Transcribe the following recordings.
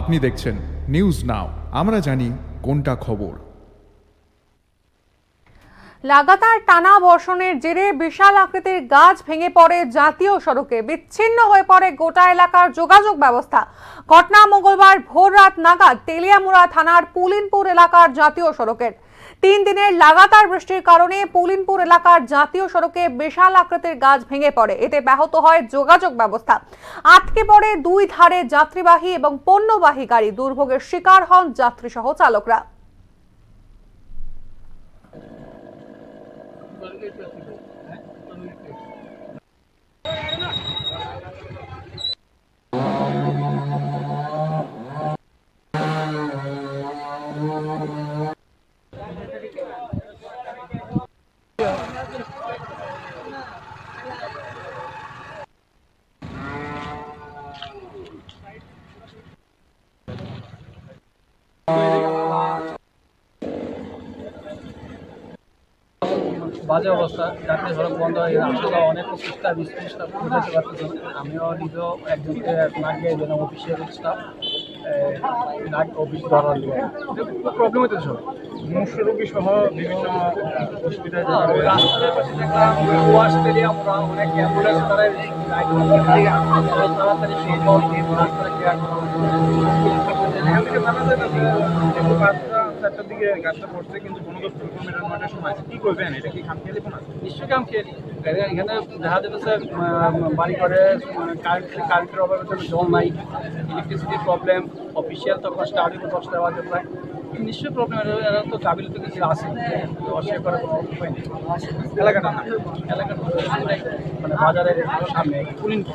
আপনি দেখছেন news now, আমরা জানি কোনটা খবর। লাগাতার টানা বর্ষণের জেরে বিশাল আকৃতির গাছ ভেঙে পড়ে জাতীয় সড়কে, বিচ্ছিন্ন হয়ে পড়ে গোটা এলাকার যোগাযোগ ব্যবস্থা। ঘটনা মঙ্গলবার ভোর রাত নাগাদ তেলিয়ামুড়া থানার পুলিনপুর এলাকার জাতীয় সড়কের। 3 দিনের লাগাতার বৃষ্টির কারণে পুলিনপুর এলাকার জাতীয় সড়কে বিশাল আকৃতির গাছ ভেঙে পড়ে। এতে ব্যাহত হয় যোগাযোগ ব্যবস্থা। আটকে পড়ে 2 ধারে যাত্রীবাহী এবং পণ্যবাহী গাড়ি। দুর্ভোগের শিকার হন যাত্রীসহ চালকরা। বাজে অবস্থা, জাতীয় সড়ক বন্ধ হয়ে আসলে অনেক চেষ্টা বিশেষটা বুঝাতে পারতেছি। আমিও নিজেও একজনকে নাগে দিলাম অফিসিয়াল স্টাফ নাগ অফিস ধরার প্রবলেম হতে সব মুমূর্ষু রোগী সহ বিভিন্ন হসপিটালে রাস্তার পাশে দেখলাম ওয়াশ তেলিয়ামুড়া অনেক অ্যাম্বুলেন্স তারা তাড়াতাড়ি সেই জল দিয়ে রাস্তাটা ক্লিয়ার করা। 4টার দিকে গাছটা পড়ছে, কিন্তু বনদপ্তর কর্মীরা 9টার সময় আছে। কি করবেন? এটা কি খামখেয়ালি কোন আছে? নিশ্চয়ই খামখেয়ালি। এখানে দেখা যাচ্ছে বাড়ি করে কারেন্টের অভাবের জন্য জল নাই, ইলেকট্রিসিটির প্রবলেম, অফিসিয়াল তখন স্টার্টিং 10টা বাজে প্রায়। নিশ্চয়ই প্রবলেম। এরা তো কাবিল তো কিছু আছে, অস্বীকার করার কোনো উপায় নেই। এলাকাটা না, এলাকার মানে বাজারের সামনে পুলিনপুর।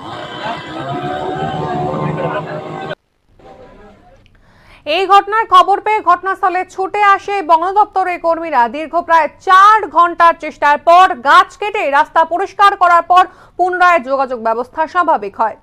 এই ঘটনার খবর পেয়ে ঘটনাস্থলে ছুটে আসে বন দপ্তরের কর্মীরা। দীর্ঘ প্রায় 4 ঘন্টার চেষ্টার পর গাছ কেটে রাস্তা পরিষ্কার করার পর পুনরায় যোগাযোগ ব্যবস্থা স্বাভাবিক হয়।